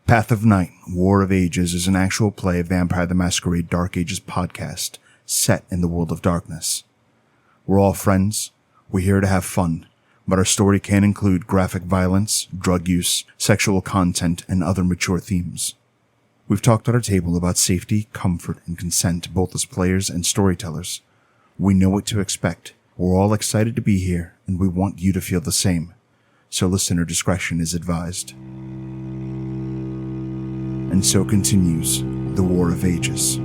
Path of Night, War of Ages is an actual play Vampire the Masquerade Dark Ages podcast set in the world of darkness. We're all friends, we're here to have fun, but our story can include graphic violence, drug use, sexual content, and other mature themes. We've talked at our table about safety, comfort, and consent both as players and storytellers. We know what to expect, we're all excited to be here, and we want you to feel the same, so listener discretion is advised. And so continues the War of Ages.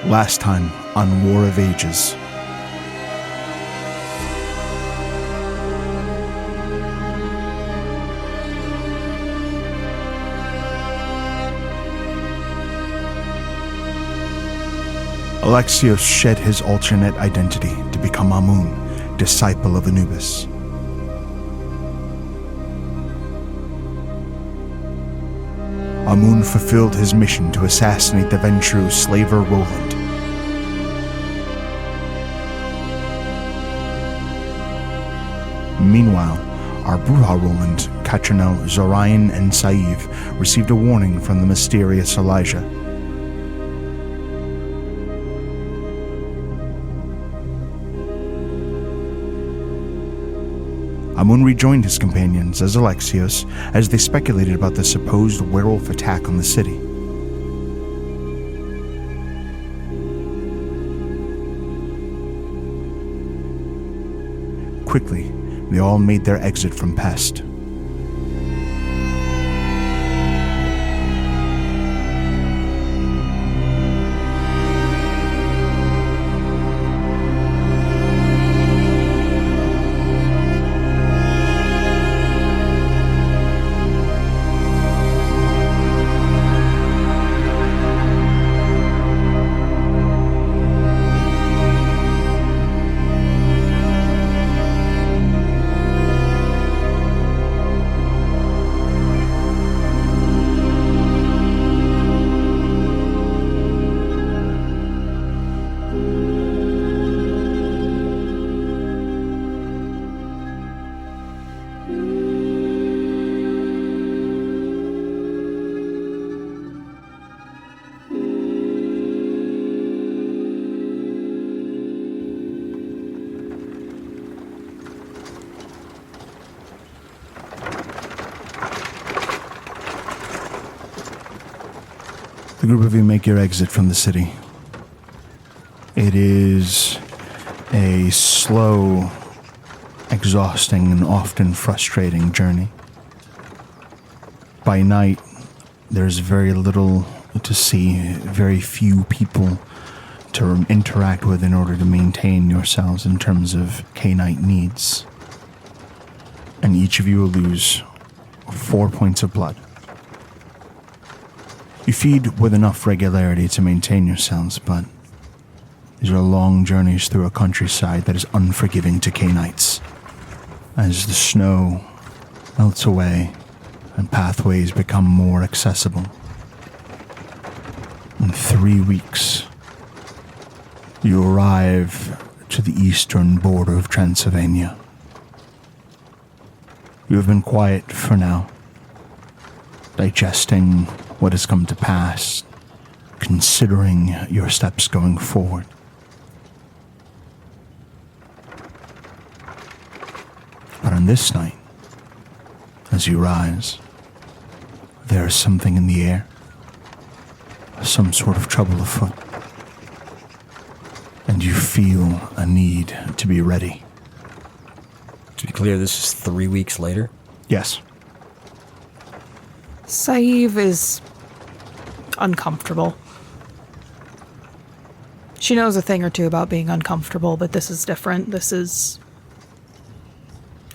Last time on War of Ages. Alexios shed his alternate identity to become Amun, disciple of Anubis. Amun fulfilled his mission to assassinate the Ventrue slaver Roland. Meanwhile, our Bruja Roland, Catrinel, Zorion, and Sadhbh received a warning from the mysterious Elijah. Amun rejoined his companions as Alexios as they speculated about the supposed werewolf attack on the city. Quickly, they all made their exit from Pest. The group of you make your exit from the city. It is a slow, exhausting, and often frustrating journey. By night, there's very little to see, very few people to interact with in order to maintain yourselves in terms of Cainite needs. And each of you will lose 4 points of blood. You feed with enough regularity to maintain yourselves, but these are long journeys through a countryside that is unforgiving to Cainites. As the snow melts away and pathways become more accessible. In 3 weeks, you arrive to the eastern border of Transylvania. You have been quiet for now, digesting what has come to pass, considering your steps going forward. But on this night, as you rise, there is something in the air, some sort of trouble afoot. and you feel a need to be ready. To be clear, this is 3 weeks later? Yes. Sadhbh is uncomfortable. She knows a thing or two about being uncomfortable, but this is different. It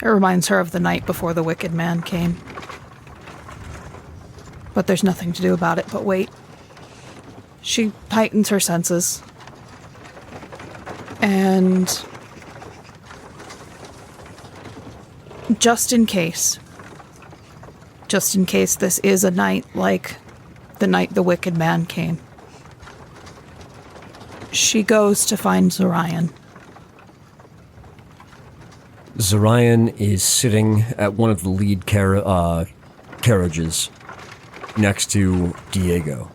reminds her of the night before the wicked man came. But there's nothing to do about it but wait. She heightens her senses. And just in case this is a night like the night the wicked man came, she goes to find Zorion. Zorion is sitting at one of the lead carriages next to Diego.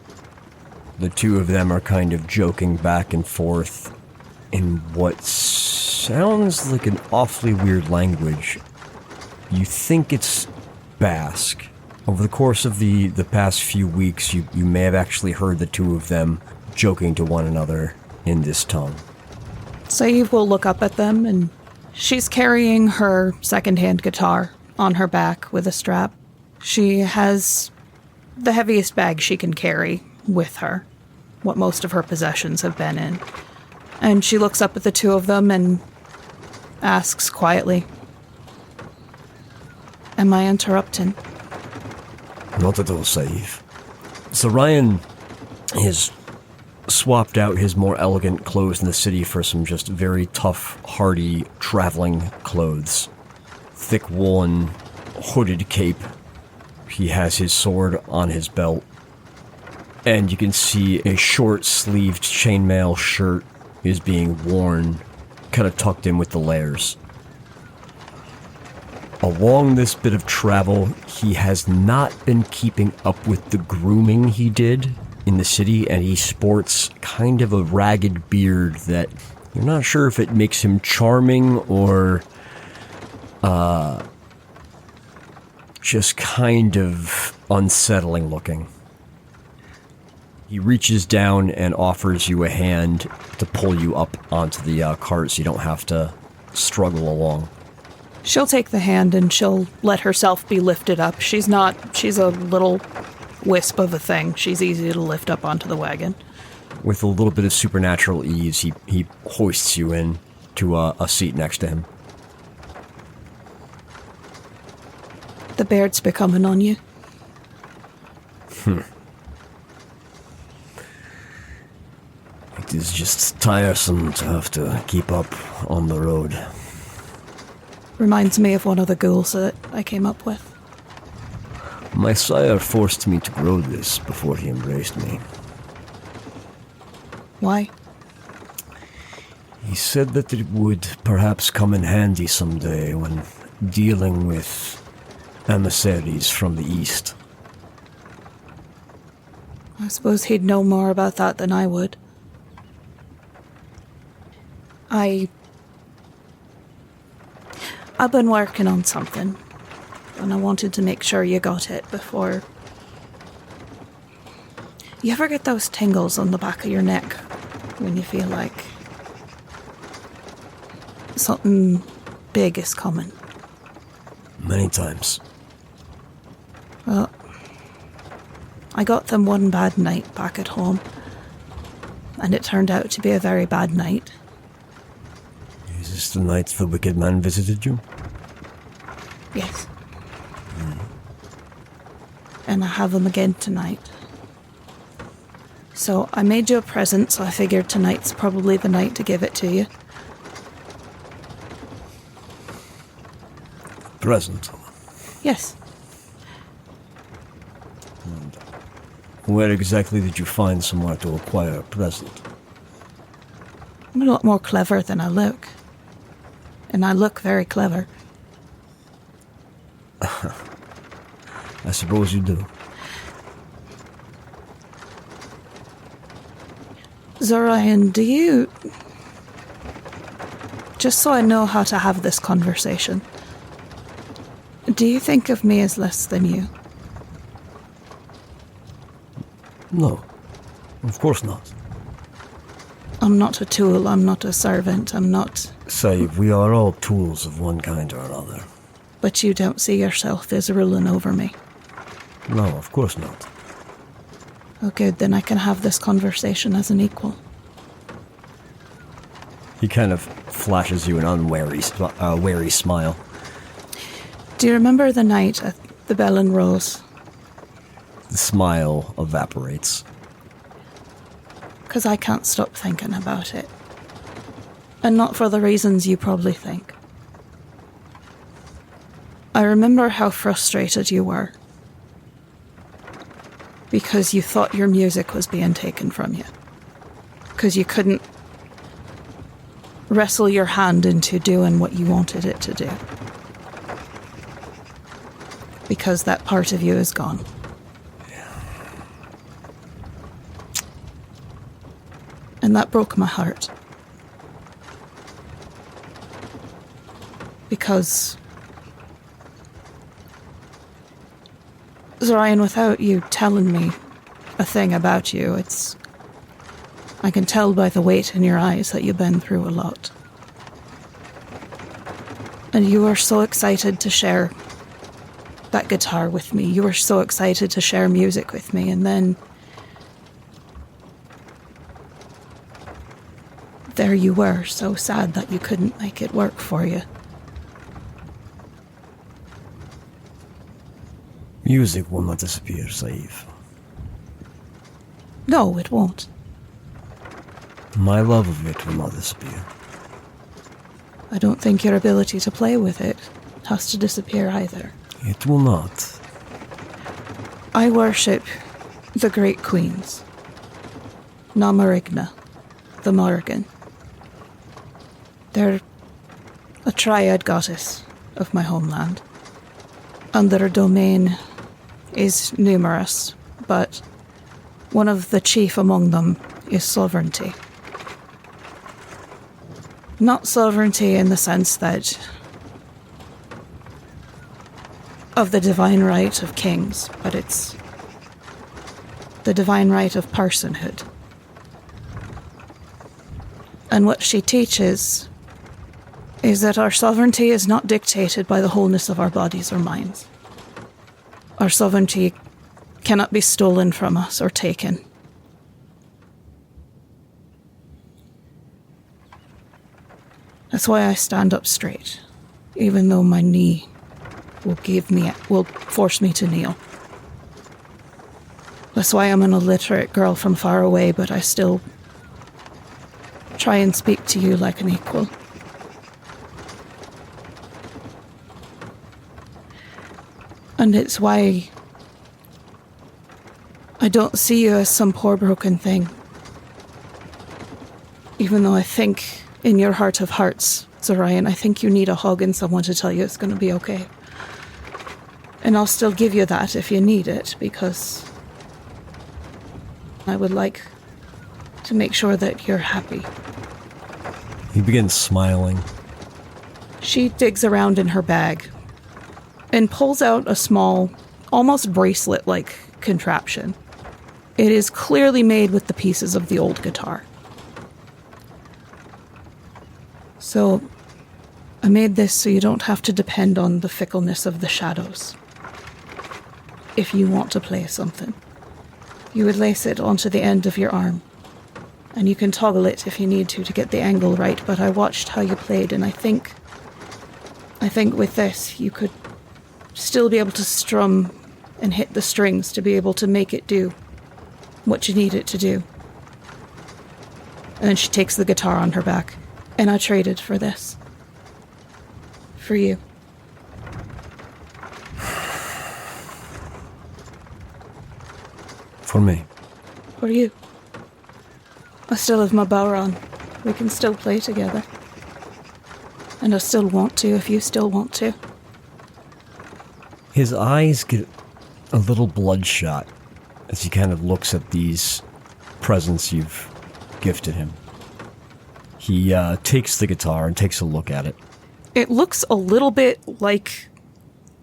The two of them are kind of joking back and forth in what sounds like an awfully weird language. You think it's Basque. Over the course of the past few weeks, you may have actually heard the two of them joking to one another in this tongue. Sadhbh will look up at them, and she's carrying her second-hand guitar on her back with a strap. She has the heaviest bag she can carry with her, what most of her possessions have been in. And she looks up at the two of them and asks quietly, "Am I interrupting?" Not at all, Sadhbh. Zorion has swapped out his more elegant clothes in the city for some just very tough, hardy traveling clothes. Thick woolen, hooded cape. He has his sword on his belt. And you can see a short-sleeved chainmail shirt is being worn, kind of tucked in with the layers. Along this bit of travel, he has not been keeping up with the grooming he did in the city, and he sports kind of a ragged beard that you're not sure if it makes him charming or just kind of unsettling looking. He reaches down and offers you a hand to pull you up onto the cart so you don't have to struggle along. She'll take the hand and she'll let herself be lifted up. She's a little wisp of a thing. She's easy to lift up onto the wagon. With a little bit of supernatural ease, he hoists you in to a seat next to him. The beard's becoming on you. It is just tiresome to have to keep up on the road. Reminds me of one of the ghouls that I came up with. My sire forced me to grow this before he embraced me. Why? He said that it would perhaps come in handy someday when dealing with emissaries from the east. I suppose he'd know more about that than I would. I've been working on something, and I wanted to make sure you got it before... You ever get those tingles on the back of your neck when you feel like something big is coming? Many times. Well, I got them one bad night back at home, and it turned out to be a very bad night. Is this the night the wicked man visited you? Yes. And I have them again tonight. So I made you a present, so I figured tonight's probably the night to give it to you. Present? Yes. And where exactly did you find somewhere to acquire a present? I'm a lot more clever than I look. And I look very clever. I suppose you do. Zorion, do you... Just so I know how to have this conversation, do you think of me as less than you? No, of course not. I'm not a tool, I'm not a servant, I'm not... Sahib, we are all tools of one kind or another. But you don't see yourself as ruling over me. No, of course not. Oh, good, then I can have this conversation as an equal. He kind of flashes you an unwary, wary smile. Do you remember the night at the Bell and Rose? The smile evaporates. Because I can't stop thinking about it. And not for the reasons you probably think. I remember how frustrated you were. Because you thought your music was being taken from you. Because you couldn't wrestle your hand into doing what you wanted it to do. Because that part of you is gone. And that broke my heart. Because Zorion, without you telling me a thing about you, I can tell by the weight in your eyes that you've been through a lot. And you were so excited to share that guitar with me. You were so excited to share music with me, and then there you were, so sad that you couldn't make it work for you. Music will not disappear, Sahib. No, it won't. My love of it will not disappear. I don't think your ability to play with it has to disappear either. It will not. I worship the great queens. Namarigna, the Morrigan. They're a triad goddess of my homeland. And their domain is numerous, but one of the chief among them is sovereignty. Not sovereignty in the sense that of the divine right of kings, but it's the divine right of personhood. And what she teaches is that our sovereignty is not dictated by the wholeness of our bodies or minds. Our sovereignty cannot be stolen from us or taken. That's why I stand up straight, even though my knee will force me to kneel. That's why I'm an illiterate girl from far away, but I still try and speak to you like an equal. And it's why I don't see you as some poor broken thing. Even though I think in your heart of hearts, Zorion, I think you need a hug and someone to tell you it's going to be okay. And I'll still give you that if you need it, because I would like to make sure that you're happy. He begins smiling. She digs around in her bag and pulls out a small, almost bracelet-like contraption. It is clearly made with the pieces of the old guitar. So, I made this so you don't have to depend on the fickleness of the shadows. If you want to play something, you would lace it onto the end of your arm. And you can toggle it if you need to get the angle right, but I watched how you played, and I think with this, you could still be able to strum and hit the strings to be able to make it do what you need it to do. And then she takes the guitar on her back, and I traded for this. For you. For me. For you. I still have my bow on. We can still play together. And I still want to if you still want to. His eyes get a little bloodshot as he kind of looks at these presents you've gifted him. He takes the guitar and takes a look at it. It looks a little bit like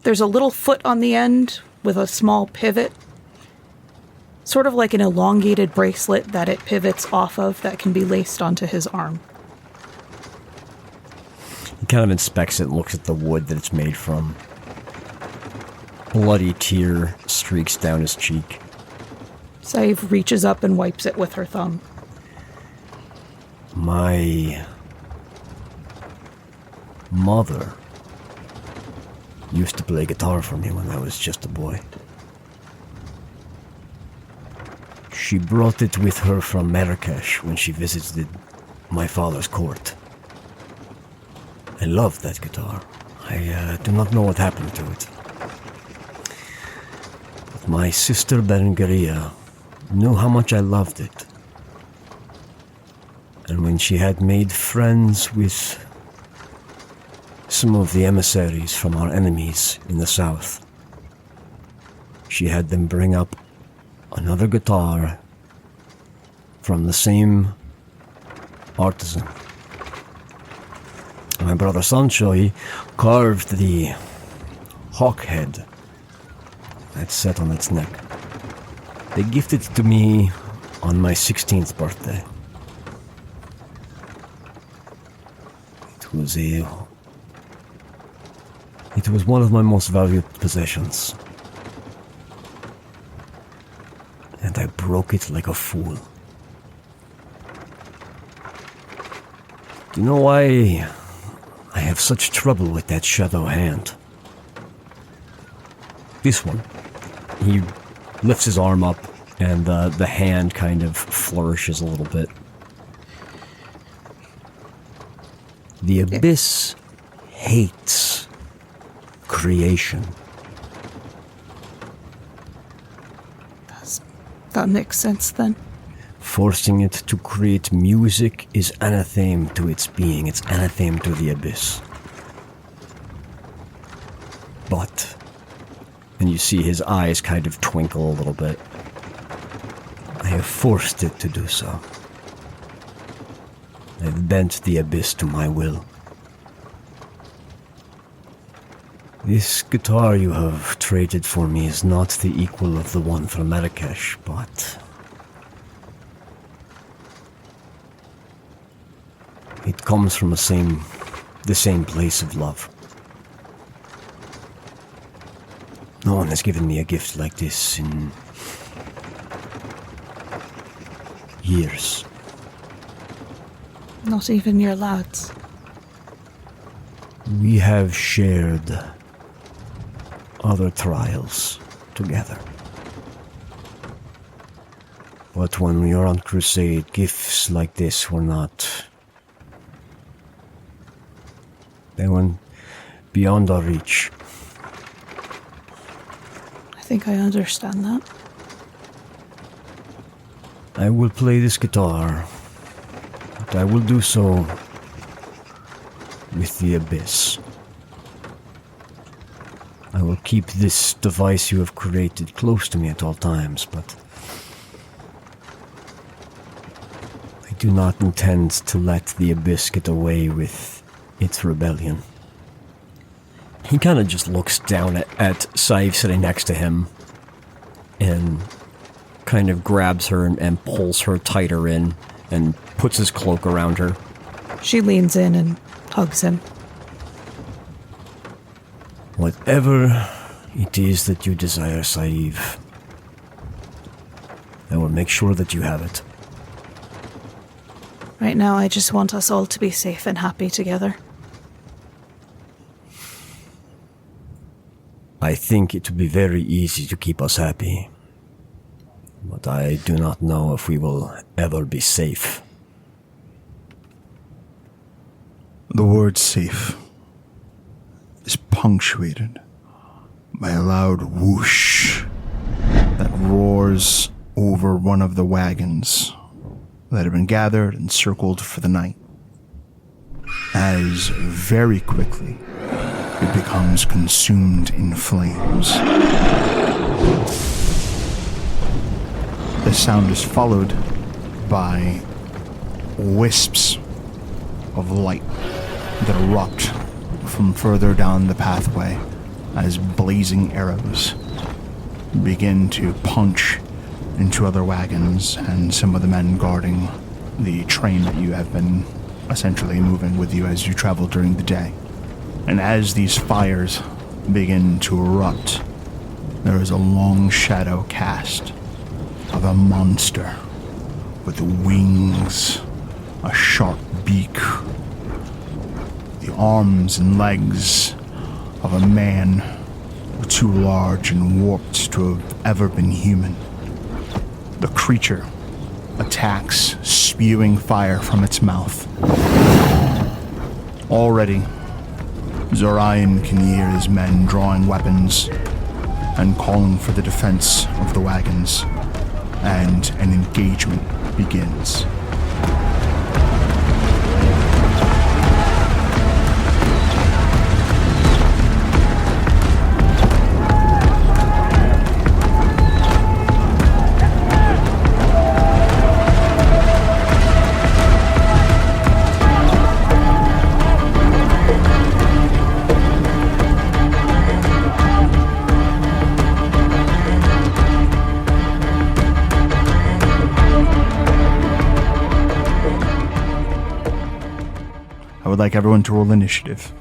there's a little foot on the end with a small pivot. sort of like an elongated bracelet that it pivots off of that can be laced onto his arm. He kind of inspects it and looks at the wood that it's made from. Bloody tear streaks down his cheek. Sadhbh reaches up and wipes it with her thumb. My mother used to play guitar for me when I was just a boy. She brought it with her from Marrakesh when she visited my father's court. I loved that guitar. I do not know what happened to it. But my sister Berengaria knew how much I loved it. And when she had made friends with some of the emissaries from our enemies in the south, she had them bring up another guitar from the same artisan. My brother Sancho, he carved the hawk head that's set on its neck. They gifted it to me on my 16th birthday. It was one of my most valued possessions. And I broke it like a fool. Do you know why I have such trouble with that shadow hand? This one. He lifts his arm up, and the hand kind of flourishes a little bit. The Abyss hates creation. That makes sense then. Forcing it to create music is anathema to its being. It's anathema to the Abyss. But, and you see his eyes kind of twinkle a little bit, I have forced it to do so. I've bent the Abyss to my will. This guitar you have traded for me is not the equal of the one from Marrakesh, but it comes from the same place of love. No one has given me a gift like this in years. Not even your lads. We have shared other trials together. But when we are on crusade, gifts like this were not... They went beyond our reach. I think I understand that. I will play this guitar, but I will do so with the Abyss. I will keep this device you have created close to me at all times, but I do not intend to let the Abyss get away with its rebellion. He kind of just looks down at Sadhbh sitting next to him and kind of grabs her and pulls her tighter in and puts his cloak around her. She leans in and hugs him. Whatever it is that you desire, Sadhbh, I will make sure that you have it. Right now, I just want us all to be safe and happy together. I think it would be very easy to keep us happy, but I do not know if we will ever be safe. The word safe is punctuated by a loud whoosh that roars over one of the wagons that have been gathered and circled for the night, as very quickly it becomes consumed in flames. The sound is followed by wisps of light that erupt from further down the pathway as blazing arrows begin to punch and 2 other wagons and some of the men guarding the train that you have been essentially moving with you as you travel during the day. And as these fires begin to erupt, there is a long shadow cast of a monster with wings, a sharp beak, the arms and legs of a man too large and warped to have ever been human. The creature attacks, spewing fire from its mouth. Already, Zorion can hear his men drawing weapons and calling for the defense of the wagons, and an engagement begins. I would like everyone to roll initiative.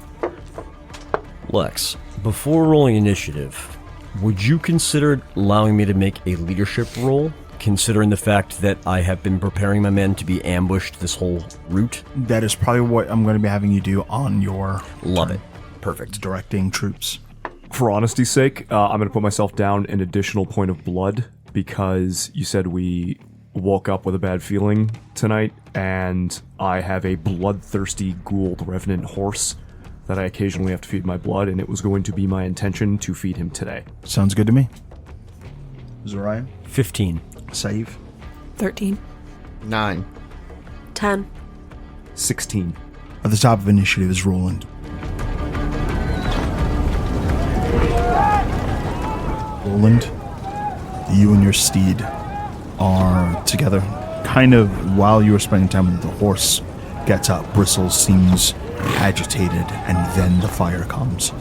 Lex, before rolling initiative, would you consider allowing me to make a leadership roll, considering the fact that I have been preparing my men to be ambushed this whole route? That is probably what I'm going to be having you do on your Love turn. it. Perfect. Directing troops. For honesty's sake, I'm going to put myself down an additional point of blood because you said we woke up with a bad feeling tonight, and I have a bloodthirsty ghouled revenant horse that I occasionally have to feed my blood, and it was going to be my intention to feed him today. Sounds good to me. Zorion? 15. Saif? 13. 9. 10. 16. At the top of initiative is Roland. Roland, you and your steed are together. Kind of while you are spending time with the horse, gets up, bristles, seems agitated, and then the fire comes.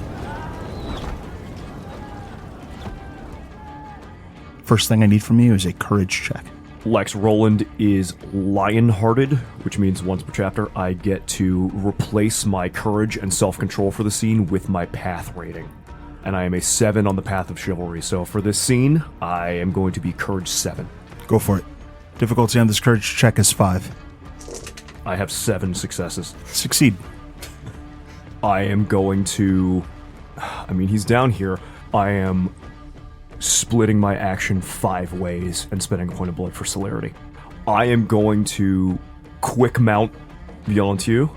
First thing I need from you is a courage check. Lex, Roland is lion-hearted, which means once per chapter I get to replace my courage and self-control for the scene with my path rating. And I am a 7 on the path of chivalry, so for this scene, I am going to be courage 7. Go for it. Difficulty on this courage check is 5. I have 7 successes. Succeed. I am going to... he's down here. I am splitting my action 5 ways and spending a point of blood for celerity. I am going to quick mount Violentue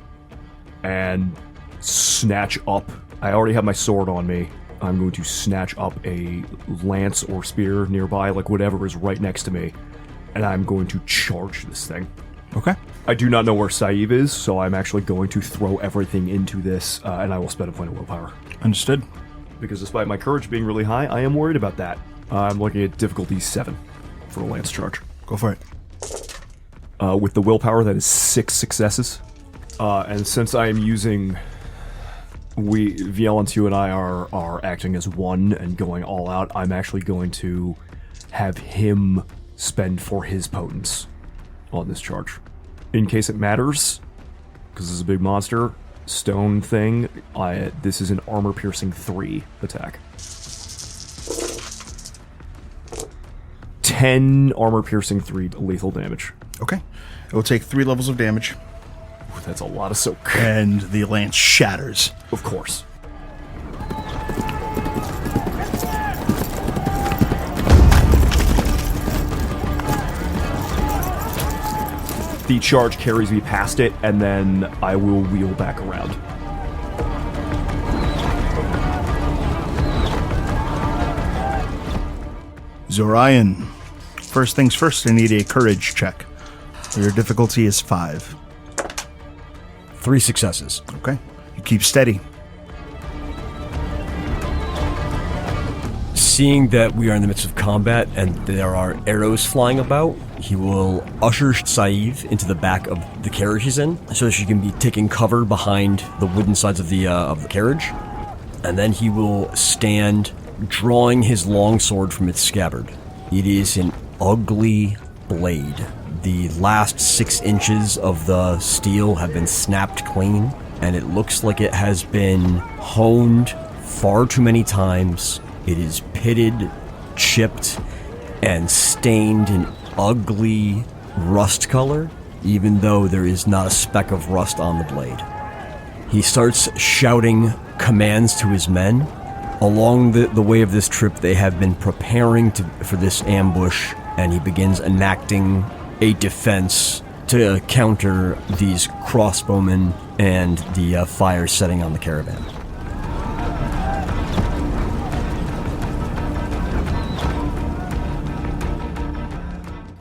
and snatch up... I already have my sword on me. I'm going to snatch up a lance or spear nearby, like whatever is right next to me, and I'm going to charge this thing. Okay. I do not know where Saeed is, so I'm actually going to throw everything into this, and I will spend a point of willpower. Understood. Because despite my courage being really high, I am worried about that. I'm looking at difficulty 7 for a lance charge. Go for it. With the willpower, that is 6 successes. And since I am using... Violentue and I are acting as one and going all out, I'm actually going to have him spend for his potence on this charge. In case it matters, because this is a big monster, stone thing, this is an armor-piercing 3 attack. 10 armor-piercing 3 lethal damage. Okay. It will take 3 levels of damage. Ooh, that's a lot of soak. And the lance shatters. Of course. The charge carries me past it, and then I will wheel back around. Zorion. First things first, I need a courage check. Your difficulty is 5. 3 successes. Okay. You keep steady. Seeing that we are in the midst of combat and there are arrows flying about, he will usher Saeed into the back of the carriage he's in, so that she can be taking cover behind the wooden sides of the carriage. And then he will stand, drawing his longsword from its scabbard. It is an ugly blade. The last 6 inches of the steel have been snapped clean, and it looks like it has been honed far too many times. It is pitted, chipped, and stained an ugly rust color, even though there is not a speck of rust on the blade. He starts shouting commands to his men. Along the way of this trip, they have been preparing for this ambush, and he begins enacting a defense to counter these crossbowmen and the fire setting on the caravan.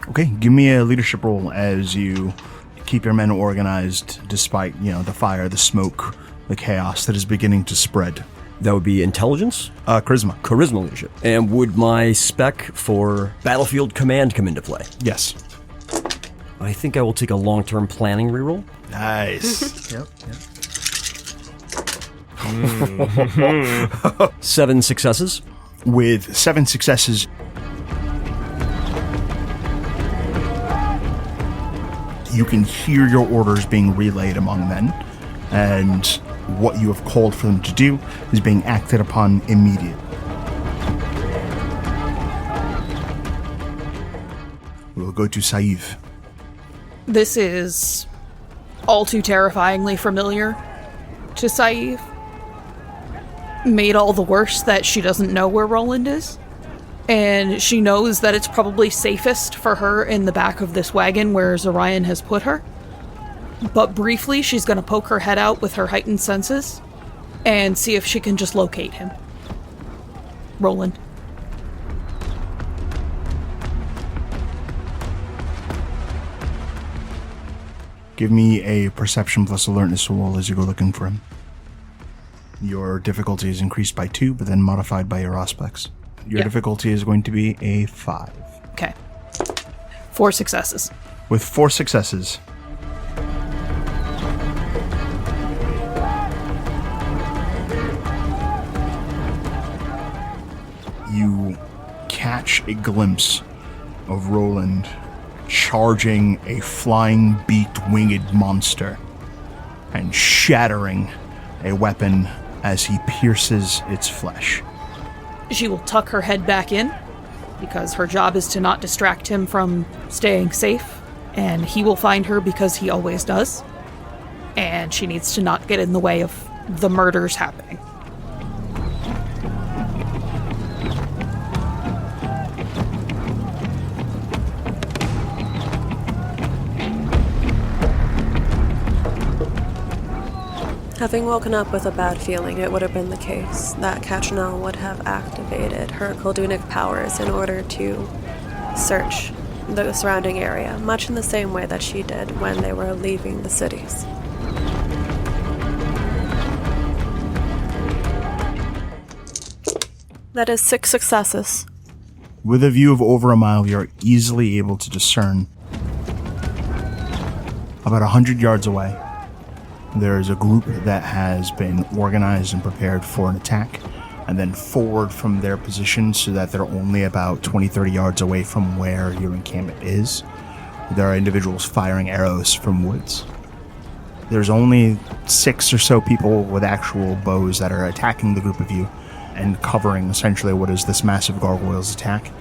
Okay, give me a leadership roll as you keep your men organized despite, the fire, the smoke, the chaos that is beginning to spread. That would be intelligence? Charisma. Charisma leadership. And would my spec for battlefield command come into play? Yes. I think I will take a long-term planning reroll. Nice. Yep. 7 successes. With 7 successes, you can hear your orders being relayed among men, and what you have called for them to do is being acted upon immediately. We'll go to Saif. This is all too terrifyingly familiar to Saif. Made all the worse that she doesn't know where Roland is. And she knows that it's probably safest for her in the back of this wagon where Zorion has put her. But briefly, she's going to poke her head out with her heightened senses and see if she can just locate him. Roland. Give me a perception plus alertness roll as you go looking for him. Your difficulty is increased by 2, but then modified by your aspects. Your difficulty is going to be a 5. Okay. 4 successes. With 4 successes, you catch a glimpse of Roland charging a flying beaked winged monster and shattering a weapon as he pierces its flesh. She will tuck her head back in because her job is to not distract him from staying safe, and he will find her because he always does. And she needs to not get in the way of the murders happening. Having woken up with a bad feeling, it would have been the case that Catrinel would have activated her Koldunic powers in order to search the surrounding area, much in the same way that she did when they were leaving the cities. That is 6 successes. With a view of over a mile, you're easily able to discern about 100 yards away. There is a group that has been organized and prepared for an attack, and then forward from their position so that they're only about 20-30 yards away from where your encampment is. There are individuals firing arrows from woods. There's only 6 or so people with actual bows that are attacking the group of you and covering essentially what is this massive gargoyle's attack.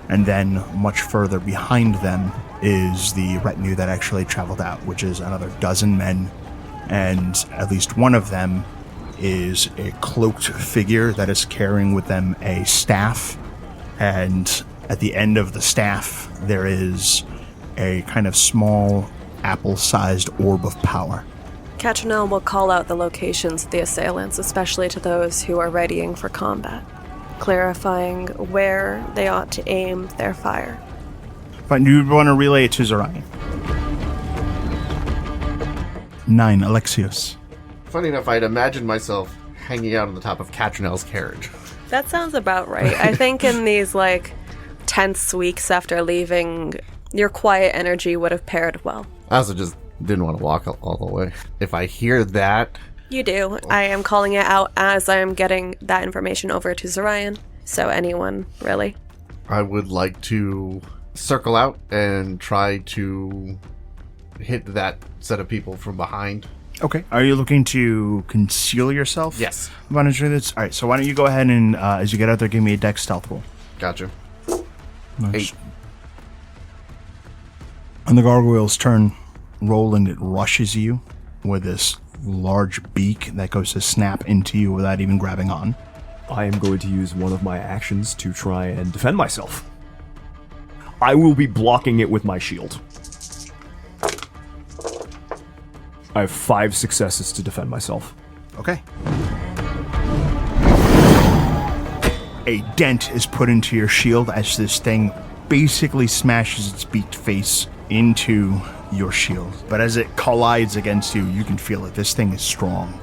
And then much further behind them is the retinue that actually traveled out, which is another 12 men. And at least one of them is a cloaked figure that is carrying with them a staff. And at the end of the staff, there is a kind of small apple-sized orb of power. Catrinel will call out the locations of the assailants, especially to those who are readying for combat, clarifying where they ought to aim their fire. But you want to relay it to Zorion. 9, Alexios. Funny enough, I'd imagine myself hanging out on the top of Catrinel's carriage. That sounds about right. I think in these, tense weeks after leaving, your quiet energy would have paired well. I also just didn't want to walk all the way. If I hear that... You do. I am calling it out as I am getting that information over to Zorion. So anyone, really. I would like to circle out and try to hit that set of people from behind. Okay. Are you looking to conceal yourself? Yes. All right, so why don't you go ahead and, as you get out there, give me a dex stealth roll. Gotcha. Nice. 8. On the gargoyle's turn, Roland, it rushes you with this large beak that goes to snap into you without even grabbing on. I am going to use one of my actions to try and defend myself. I will be blocking it with my shield. I have 5 successes to defend myself. Okay. A dent is put into your shield as this thing basically smashes its beaked face into your shield. But as it collides against you, you can feel it. This thing is strong.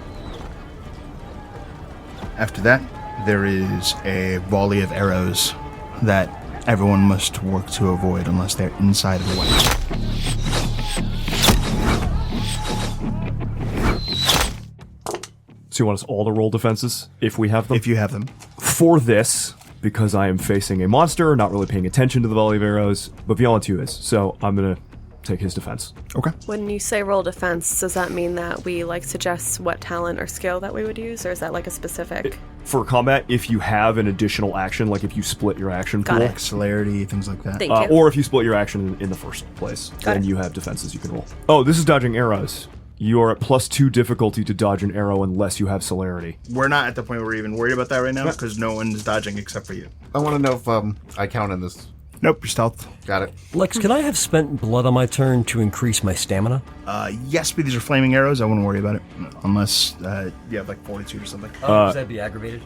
After that, there is a volley of arrows that everyone must work to avoid unless they're inside of the weapon. So you want us all to roll defenses, if we have them? If you have them. For this, because I am facing a monster, not really paying attention to the volley of arrows, but Violentu is, so I'm going to take his defense. Okay. When you say roll defense, does that mean that we suggest what talent or skill that we would use, or is that a specific? For combat, if you have an additional action, like if you split your action Got pool, it. Celerity, things like that. Thank you. or if you split your action in the first place, then you have defenses you can roll. Oh, this is dodging arrows. You are at +2 difficulty to dodge an arrow unless you have celerity. We're not at the point where we're even worried about that right now because no one's dodging except for you. I want to know if I count in this. Nope, you're stealth. Got it. Lex, can I have spent blood on my turn to increase my stamina? Yes, but these are flaming arrows. I wouldn't worry about it unless you have 42 or something. Does that be aggravated?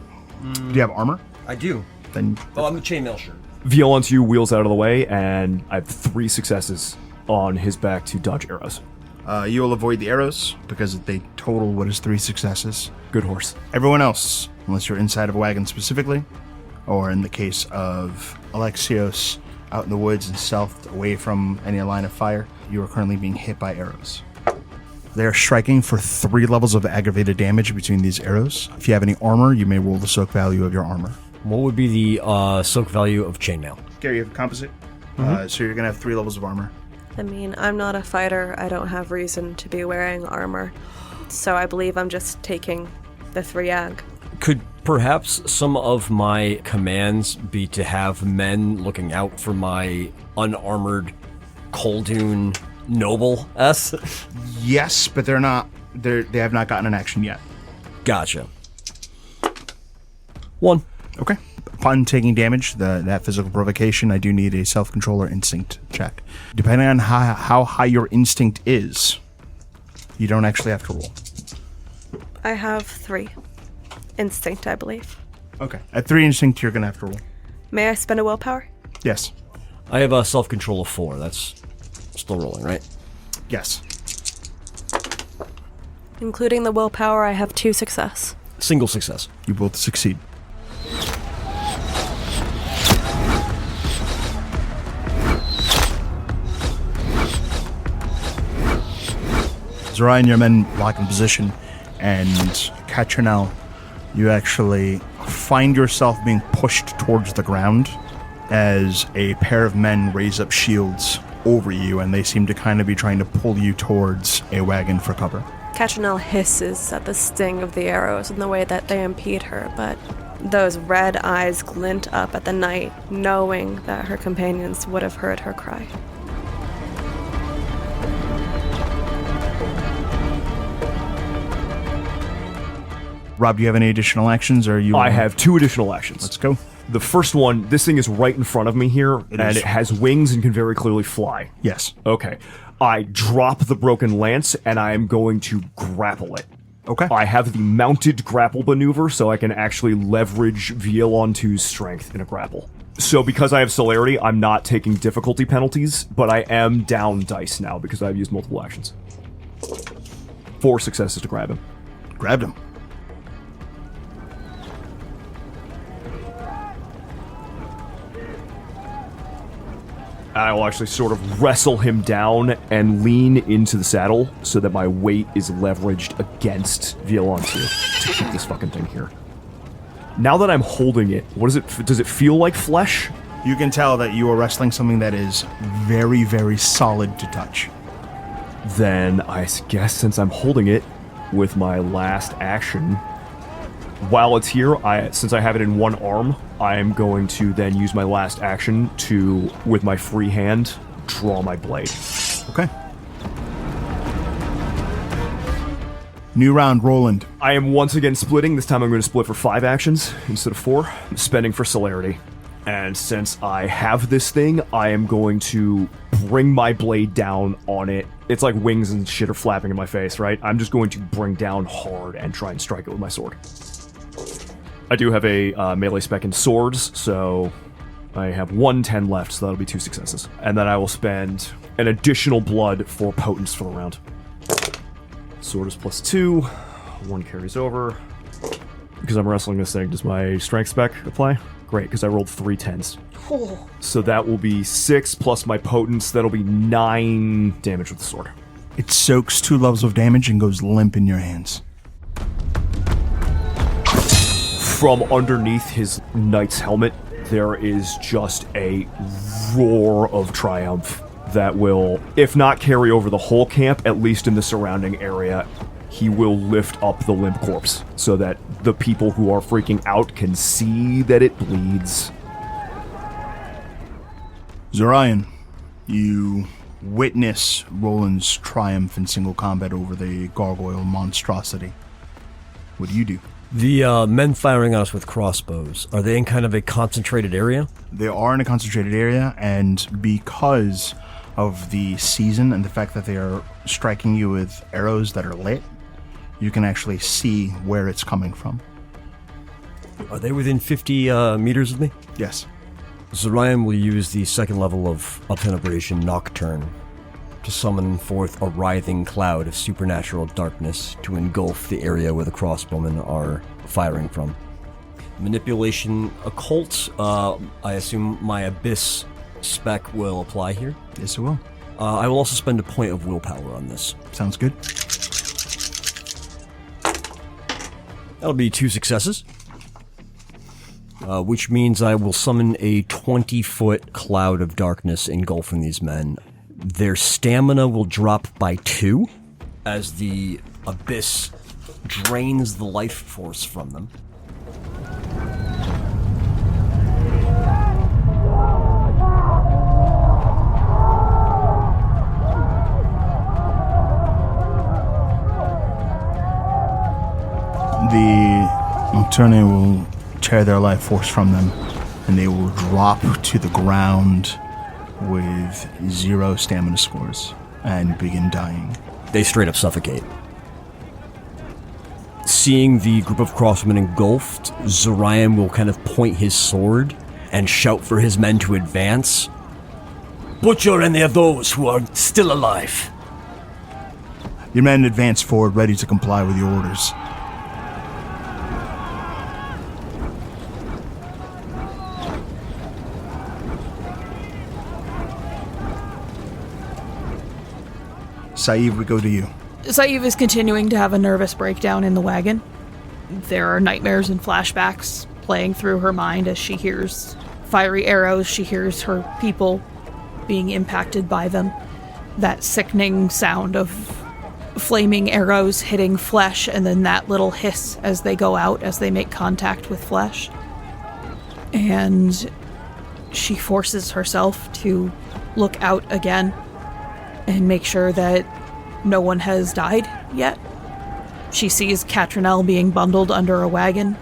Do you have armor? I do. Then Oh, I'm a chainmail shirt. Violentu wheels out of the way, and I have 3 successes on his back to dodge arrows. you will avoid the arrows because they total what is 3 successes. Good horse. Everyone else, unless you're inside of a wagon specifically, or in the case of Alexios, out in the woods and stealthed away from any line of fire, you are currently being hit by arrows. They are striking for 3 levels of aggravated damage between these arrows. If you have any armor, you may roll the soak value of your armor. What would be the soak value of chainmail? Gary, you have a composite? So you're going to have 3 levels of armor. I mean, I'm not a fighter. I don't have reason to be wearing armor. So I believe I'm just taking the 3 ag. Could perhaps some of my commands be to have men looking out for my unarmored Koldun noble S? Yes, but they're not. They have not gotten an action yet. Gotcha. 1. Okay. Upon taking damage, that physical provocation, I do need a self-control or instinct check. Depending on how high your instinct is, you don't actually have to roll. I have 3. Instinct, I believe. Okay. At 3 instinct, you're going to have to roll. May I spend a willpower? Yes. I have a self-control of 4. That's still rolling, right? Yes. Including the willpower, I have 2 success. Single success. You both succeed. Zorion and your men lock in position, and Catrinel, you actually find yourself being pushed towards the ground as a pair of men raise up shields over you, and they seem to kind of be trying to pull you towards a wagon for cover. Catrinel hisses at the sting of the arrows and the way that they impede her, but those red eyes glint up at the night, knowing that her companions would have heard her cry. Rob, do you have any additional actions, or you? I have 2 additional actions. Let's go. The first one, this thing is right in front of me here, and is. it has wings and can very clearly fly. Yes. Okay. I drop the broken lance, and I am going to grapple it. Okay. I have the mounted grapple maneuver, so I can actually leverage Violentu's strength in a grapple. So because I have celerity, I'm not taking difficulty penalties, but I am down dice now because I've used multiple actions. 4 successes to grab him. Grabbed him. I will actually sort of wrestle him down and lean into the saddle so that my weight is leveraged against Violentu to keep this fucking thing here. Now that I'm holding it, what is it? Does it feel like flesh? You can tell that you are wrestling something that is very, very solid to touch. Then I guess since I'm holding it with my last action, while it's here, since I have it in one arm, I am going to then use my last action to, with my free hand, draw my blade. Okay. New round, Roland. I am once again splitting. This time I'm going to split for 5 actions instead of 4. I'm spending for celerity. And since I have this thing, I am going to bring my blade down on it. It's like wings and shit are flapping in my face, right? I'm just going to bring down hard and try and strike it with my sword. I do have a melee spec in swords, so I have 1/10 left, so that'll be 2 successes. And then I will spend an additional blood for potence for the round. Sword is +2. 1 carries over. Because I'm wrestling this thing, does my strength spec apply? Great, because I rolled 3 10s. Oh. So that will be 6 plus my potence. That'll be 9 damage with the sword. It soaks 2 levels of damage and goes limp in your hands. From underneath his knight's helmet, there is just a roar of triumph that will, if not carry over the whole camp, at least in the surrounding area. He will lift up the limp corpse so that the people who are freaking out can see that it bleeds. Zorion, you witness Roland's triumph in single combat over the gargoyle monstrosity. What do you do? The men firing on us with crossbows, are they in kind of a concentrated area? They are in a concentrated area, and because of the season and the fact that they are striking you with arrows that are lit, you can actually see where it's coming from. Are they within 50 meters of me? Yes. Zorion will use the second level of Obtenebration Nocturne to summon forth a writhing cloud of supernatural darkness to engulf the area where the crossbowmen are firing from. Manipulation Occult, I assume my Abyss spec will apply here. Yes, it will. I will also spend a point of willpower on this. Sounds good. That'll be 2 successes. Which means I will summon a 20-foot cloud of darkness engulfing these men. Their stamina will drop by 2 as the abyss drains the life force from them. The Nocturne will tear their life force from them, and they will drop to the ground with 0 stamina scores and begin dying. They straight up suffocate. Seeing the group of crossmen engulfed, Zorion will kind of point his sword and shout for his men to advance. Butcher any of those who are still alive. Your men advance forward, ready to comply with your orders. Saeed, we go to you. Saeed is continuing to have a nervous breakdown in the wagon. There are nightmares and flashbacks playing through her mind as she hears fiery arrows. She hears her people being impacted by them. That sickening sound of flaming arrows hitting flesh, and then that little hiss as they go out, as they make contact with flesh. And she forces herself to look out again and make sure that no one has died yet. She sees Catrinel being bundled under a wagon.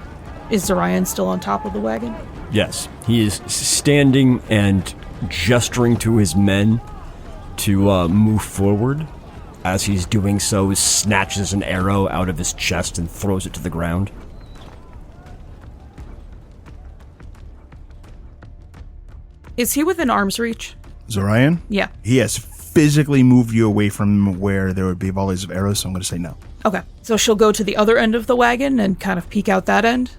Is Zorion still on top of the wagon? Yes, he is standing and gesturing to his men to move forward. As he's doing so, he snatches an arrow out of his chest and throws it to the ground. Is he within arm's reach? Zorion? Yeah. He has physically moved you away from where there would be volleys of arrows, so I'm going to say no. Okay. So she'll go to the other end of the wagon and kind of peek out that end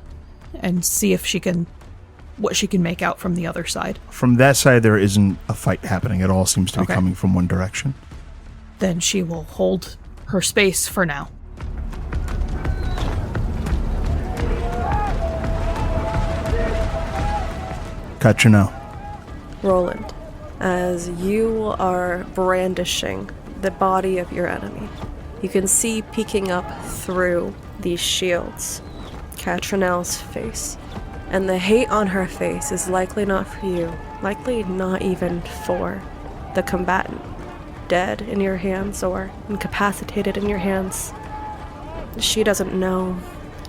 and see if what she can make out from the other side. From that side, there isn't a fight happening. It all seems to be coming from one direction. Then she will hold her space for now. Catrinel, Roland, as you are brandishing the body of your enemy, you can see peeking up through these shields Catrinel's face. And the hate on her face is likely not for you, likely not even for the combatant, dead in your hands or incapacitated in your hands. She doesn't know,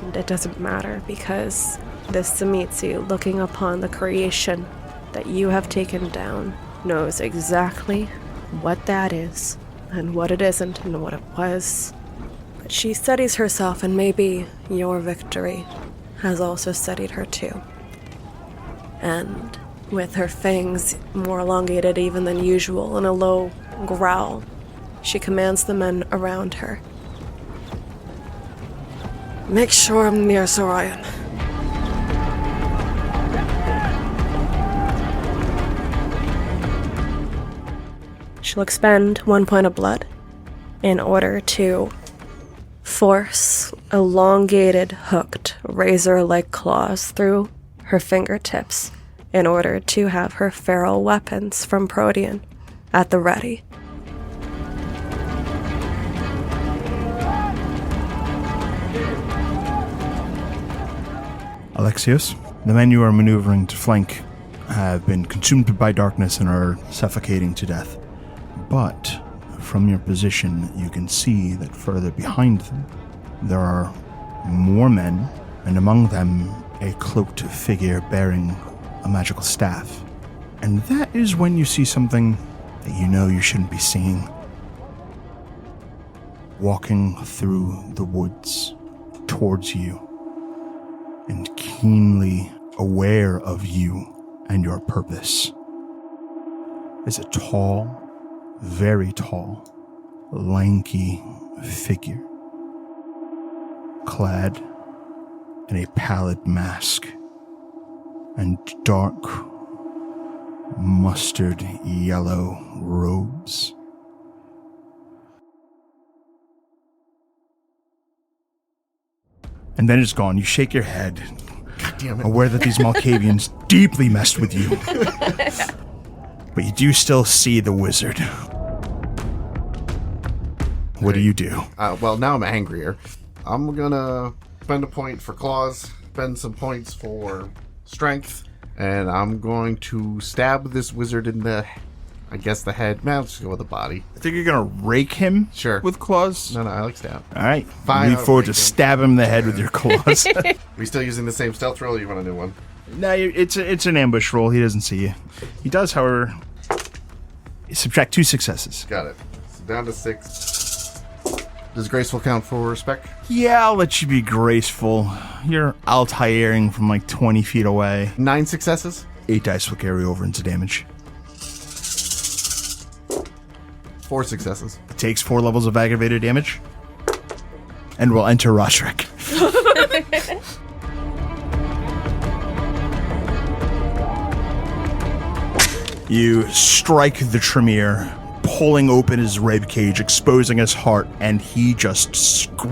and it doesn't matter, because this Tzimisce, looking upon the creation that you have taken down, knows exactly what that is, and what it isn't, and what it was. But she steadies herself, and maybe your victory has also steadied her too. And with her fangs more elongated even than usual in a low growl, she commands the men around her. Make sure I'm near Zorion. She'll expend 1 point of blood in order to force elongated, hooked, razor-like claws through her fingertips in order to have her feral weapons from Protean at the ready. Alexios, the men you are maneuvering to flank have been consumed by darkness and are suffocating to death. But from your position, you can see that further behind them, there are more men, and among them a cloaked figure bearing a magical staff. And that is when you see something that you know you shouldn't be seeing. Walking through the woods towards you, and keenly aware of you and your purpose, is a tall, very tall, lanky figure, clad in a pallid mask and dark, mustard yellow robes. And then it's gone. You shake your head, God damn it. aware that these Malkavians deeply messed with you. But you do still see the wizard. What do you do? Well, now I'm angrier. I'm gonna spend a point for claws, spend some points for strength, and I'm going to stab this wizard in the head. Man, let's just go with the body. I think you're going to rake him Sure. with claws? No, I like stab. All right. Fine, Move I'll forward to rake him. stab him in the head with your claws. We still using the same stealth roll, or you want a new one? No, it's an ambush roll. He doesn't see you. He does, however, subtract 2 successes. Got it. So down to 6. Does graceful count for respect? Yeah, I'll let you be graceful. You're Altairing from like 20 feet away. 9 successes? 8 dice will carry over into damage. 4 successes. It takes 4 levels of aggravated damage. And we'll enter Roderick. You strike the Tremere, pulling open his rib cage, exposing his heart, and he just screams,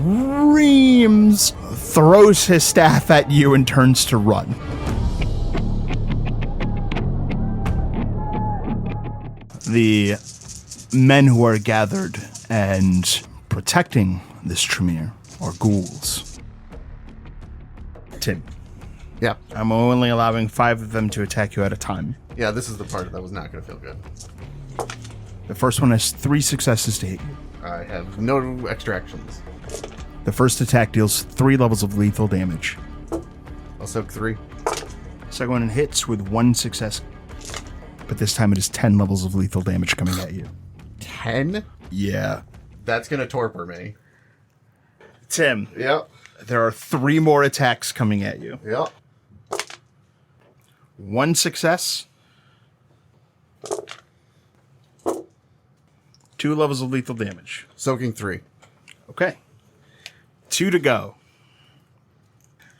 throws his staff at you, and turns to run. The men who are gathered and protecting this Tremere are ghouls. Tim, Yeah. I'm only allowing 5 of them to attack you at a time. Yeah, this is the part that was not going to feel good. The first one has 3 successes to hit you. I have no extra actions. The first attack deals 3 levels of lethal damage. I'll soak 3. Second one hits with 1 success, but this time it is 10 levels of lethal damage coming at you. 10? Yeah. That's going to torpor me. Tim, Yep. there are 3 more attacks coming at you. Yep. 1 success. 2 levels of lethal damage. Soaking 3. Okay. 2 to go.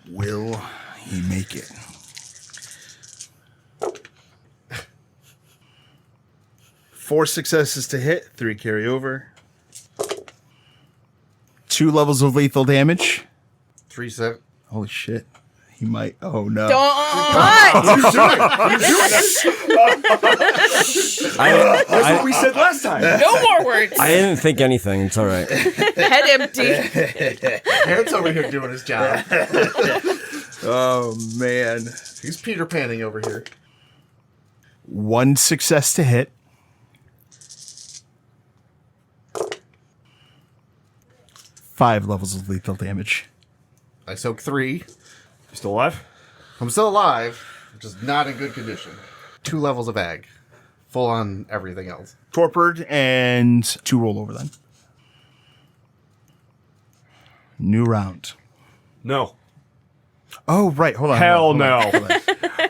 Will he make it? Four successes to hit, 3 carry over. 2 levels of lethal damage. 3 set. Holy shit. He might. Oh no! What? That's what we said last time. No more words. I didn't think anything. It's all right. Head empty. Garrett's over here doing his job. Oh man! He's Peter Panning over here. 1 success to hit. 5 levels of lethal damage. I soak 3. You still alive? I'm still alive, just not in good condition. 2 levels of ag. Full on everything else. Torpid and 2 roll over then. New round. No. Oh, right. Hold on. Hell hold on. no.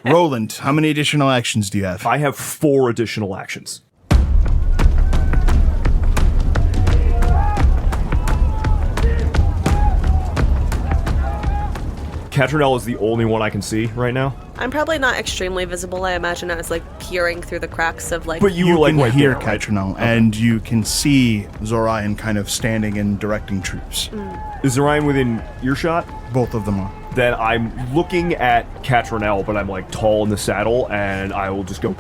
Roland, how many additional actions do you have? I have 4 additional actions. Catrinel is the only one I can see right now. I'm probably not extremely visible. I imagine I was like peering through the cracks of like. But you were like can right hear there, right? Catrinel, and you can see Zorion kind of standing and directing troops. Is Zorion within earshot? Both of them are. Then I'm looking at Catrinel, but I'm like tall in the saddle, and I will just go,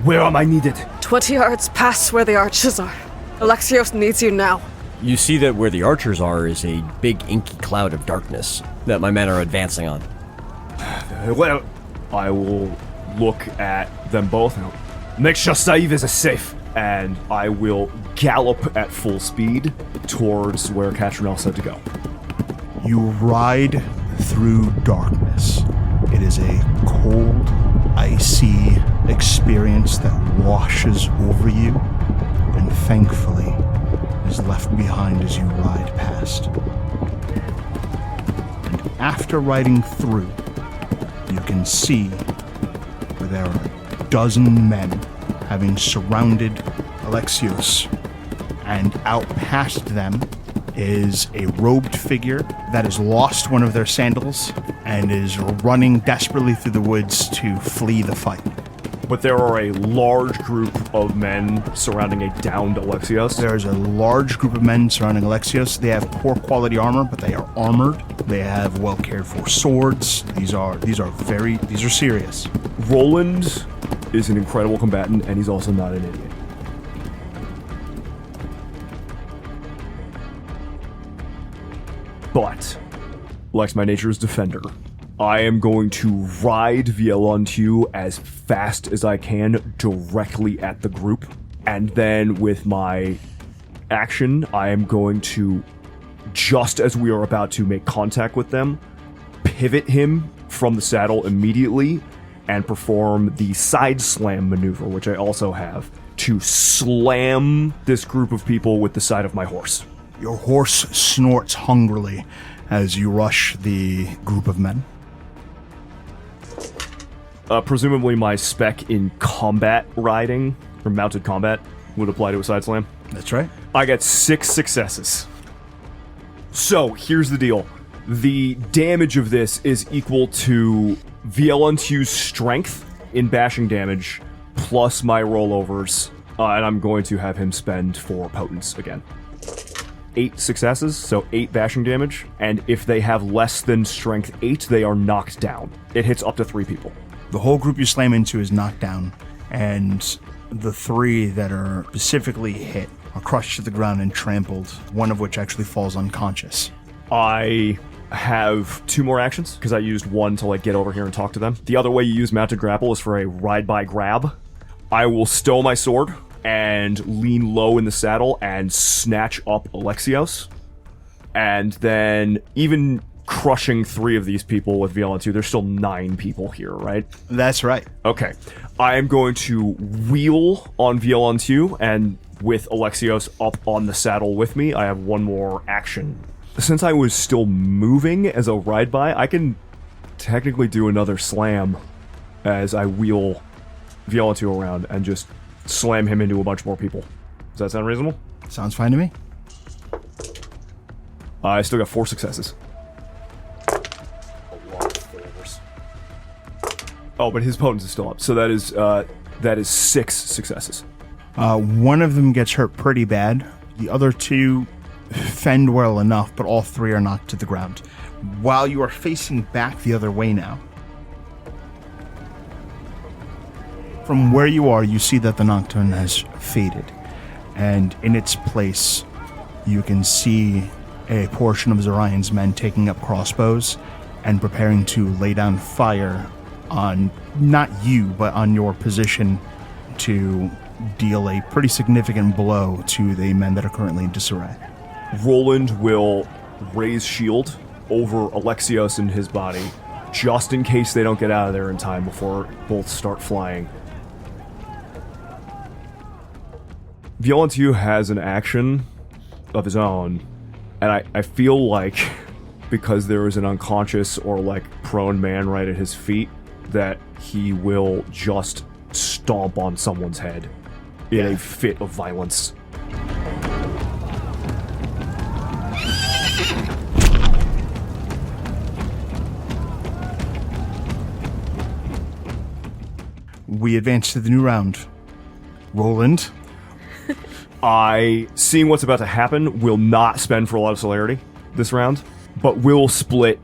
where am I needed? 20 yards past where the archers are. Alexios needs you now. You see that where the archers are is a big inky cloud of darkness that my men are advancing on. Well, I will look at them both and make sure Steigelfest is safe. And I will gallop at full speed towards where Catrinel said to go. You ride through darkness. It is a cold, icy experience that washes over you and thankfully is left behind as you ride past. And after riding through, you can see where there are a dozen men having surrounded Alexios, and out past them is a robed figure that has lost one of their sandals and is running desperately through the woods to flee the fight. But there are a large group of men surrounding a downed Alexios. There is a large group of men surrounding Alexios. They have poor quality armor, but they are armored. They have well cared for swords. These are serious. Roland is an incredible combatant, and he's also not an idiot. But, like my nature is defender, I am going to ride Vielontu as fast as I can directly at the group. And then with my action, I am going to, just as we are about to make contact with them, pivot him from the saddle immediately and perform the side slam maneuver, which I also have, to slam this group of people with the side of my horse. Your horse snorts hungrily as you rush the group of men. Presumably my spec in combat riding, or mounted combat, would apply to a side slam. That's right. I got 6 successes. So, here's the deal. The damage of this is equal to Vielontu's strength in bashing damage, plus my rollovers, and I'm going to have him spend 4 potence again. 8 successes, so 8 bashing damage, and if they have less than strength 8, they are knocked down. It hits up to 3 people. The whole group you slam into is knocked down, and the 3 that are specifically hit are crushed to the ground and trampled, one of which actually falls unconscious. I have 2 more actions, because I used 1 to get over here and talk to them. The other way you use mounted grapple is for a ride-by grab. I will stow my sword and lean low in the saddle and snatch up Alexios. And then, even crushing 3 of these people with Vielontu, there's still 9 people here, right? That's right. Okay. I am going to wheel on Vielontu, and with Alexios up on the saddle with me, I have 1 more action. Since I was still moving as a ride-by, I can technically do another slam as I wheel Vielontu around and just slam him into a bunch more people. Does that sound reasonable? Sounds fine to me. I still got 4 successes. A lot of failures. Oh, but his potence is still up, so that is 6 successes. One of them gets hurt pretty bad. The other 2 fend well enough, but all three are knocked to the ground. While you are facing back the other way now, from where you are, you see that the Nocturne has faded, and in its place, you can see a portion of Zorion's men taking up crossbows and preparing to lay down fire on, not you, but on your position to deal a pretty significant blow to the men that are currently in disarray. Roland will raise shield over Alexios and his body, just in case they don't get out of there in time before both start flying. Violentiu has an action of his own, and I feel like because there is an unconscious or like prone man right at his feet, that he will just stomp on someone's head in a fit of violence. We advance to the new round. Roland. Seeing what's about to happen, will not spend for a lot of celerity this round, but will split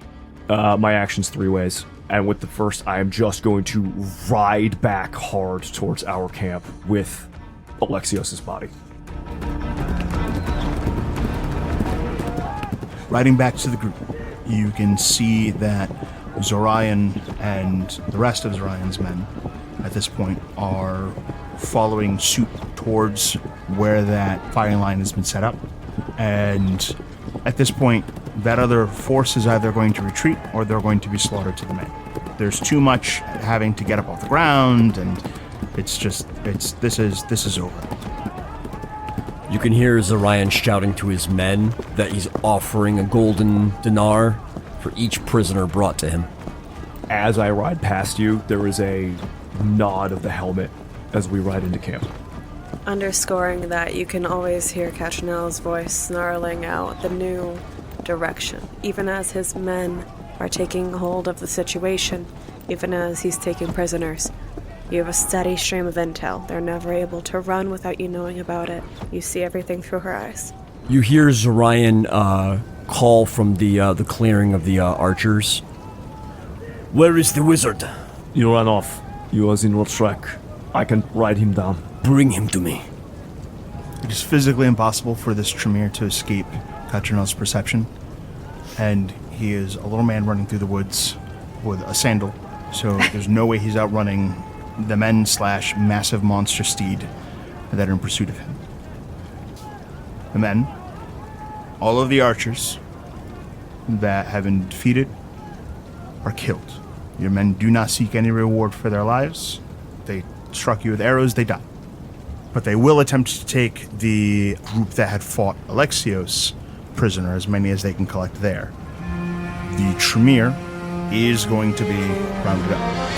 my actions 3 ways. And with the first, I am just going to ride back hard towards our camp with Alexios' body. Riding back to the group, you can see that Zorion and the rest of Zorion's men at this point are following suit towards where that firing line has been set up. And at this point, that other force is either going to retreat or they're going to be slaughtered to the men. There's too much having to get up off the ground, and this is over. You can hear Zorion shouting to his men that he's offering a golden dinar for each prisoner brought to him. As I ride past you, there is a nod of the helmet as we ride into camp. Underscoring that, you can always hear Catrinel's voice snarling out the new direction, even as his men are taking hold of the situation, even as he's taking prisoners. You have a steady stream of intel. They're never able to run without you knowing about it. You see everything through her eyes. You hear Zorion call from the clearing of the archers. Where is the wizard? You ran off. You was in your track. I can ride him down. Bring him to me. It is physically impossible for this Tremere to escape Catrinel's perception, and he is a little man running through the woods with a sandal, so there's no way he's outrunning the men / massive monster steed that are in pursuit of him. The men, all of the archers that have been defeated, are killed. Your men do not seek any reward for their lives. They struck you with arrows, they die. But they will attempt to take the group that had fought Alexios prisoner, as many as they can collect there. The Tremere is going to be rounded up.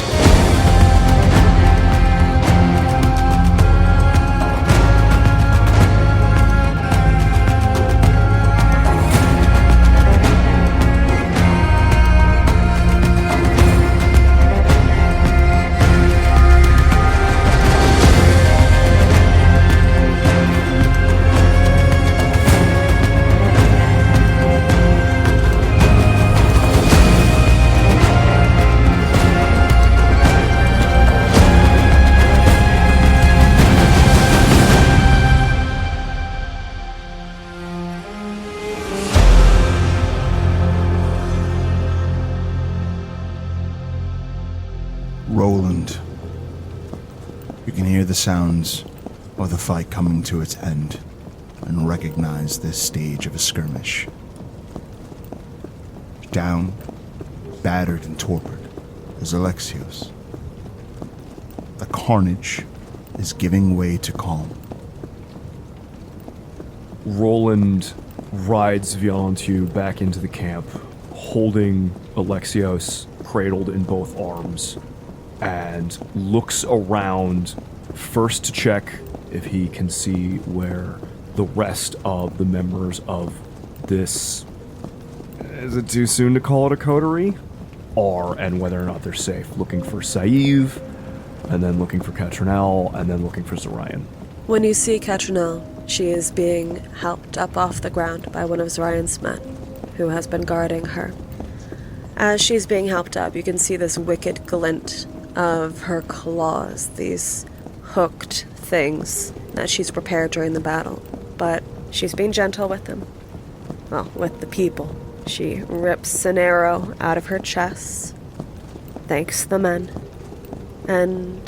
Roland, you can hear the sounds of the fight coming to its end and recognize this stage of a skirmish. Down, battered and torpid, is Alexios. The carnage is giving way to calm. Roland rides Violentiu back into the camp, holding Alexios cradled in both arms, and looks around first to check if he can see where the rest of the members of this, is it too soon to call it a coterie, are, and whether or not they're safe. Looking for Sadhbh, and then looking for Catrinel, and then looking for Zorion. When you see Catrinel, she is being helped up off the ground by one of Zorion's men, who has been guarding her. As she's being helped up, you can see this wicked glint of her claws, these hooked things that she's prepared during the battle. But she's being gentle with them. Well, with the people. She rips an arrow out of her chest, thanks the men, and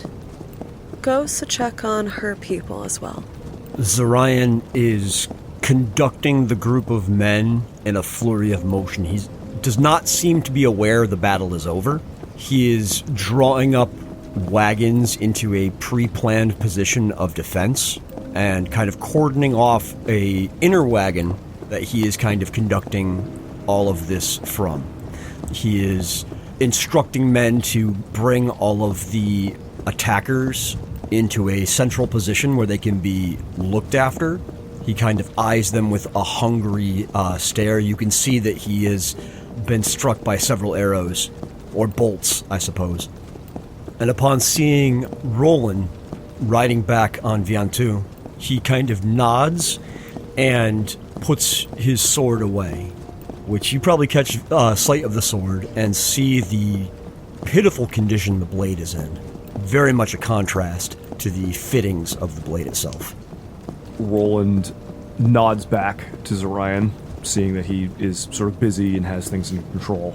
goes to check on her people as well. Zorion is conducting the group of men in a flurry of motion. He does not seem to be aware the battle is over. He is drawing up wagons into a pre-planned position of defense and kind of cordoning off a inner wagon that he is kind of conducting all of this from. He is instructing men to bring all of the attackers into a central position where they can be looked after. He kind of eyes them with a hungry stare. You can see that he has been struck by several arrows, or bolts, I suppose. And upon seeing Roland riding back on Viantu, he kind of nods and puts his sword away, which you probably catch sight of the sword and see the pitiful condition the blade is in. Very much a contrast to the fittings of the blade itself. Roland nods back to Zorion, seeing that he is sort of busy and has things in control.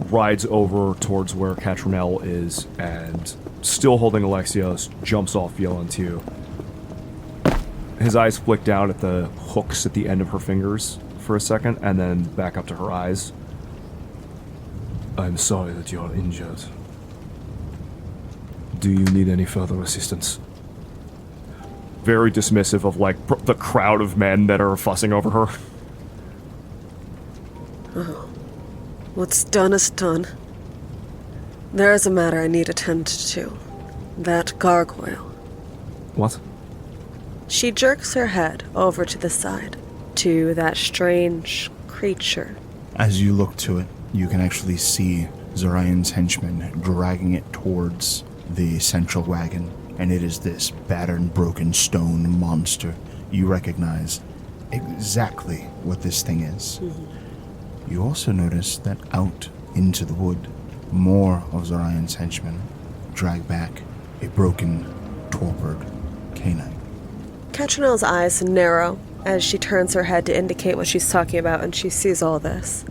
Rides over towards where Catrinel is and, still holding Alexios, jumps off Viantu. His eyes flick down at the hooks at the end of her fingers for a second, and then back up to her eyes. I'm sorry that you're injured. Do you need any further assistance? Very dismissive of, like, the crowd of men that are fussing over her. Oh. What's done is done. There is a matter I need attended to. That gargoyle. What? She jerks her head over to the side, to that strange creature. As you look to it, you can actually see Zorion's henchmen dragging it towards the central wagon, and it is this battered, broken stone monster. You recognize exactly what this thing is. Mm-hmm. You also notice that out into the wood, more of Zorion's henchmen drag back a broken, torpid canine. Catrinel's eyes narrow as she turns her head to indicate what she's talking about, and she sees all this.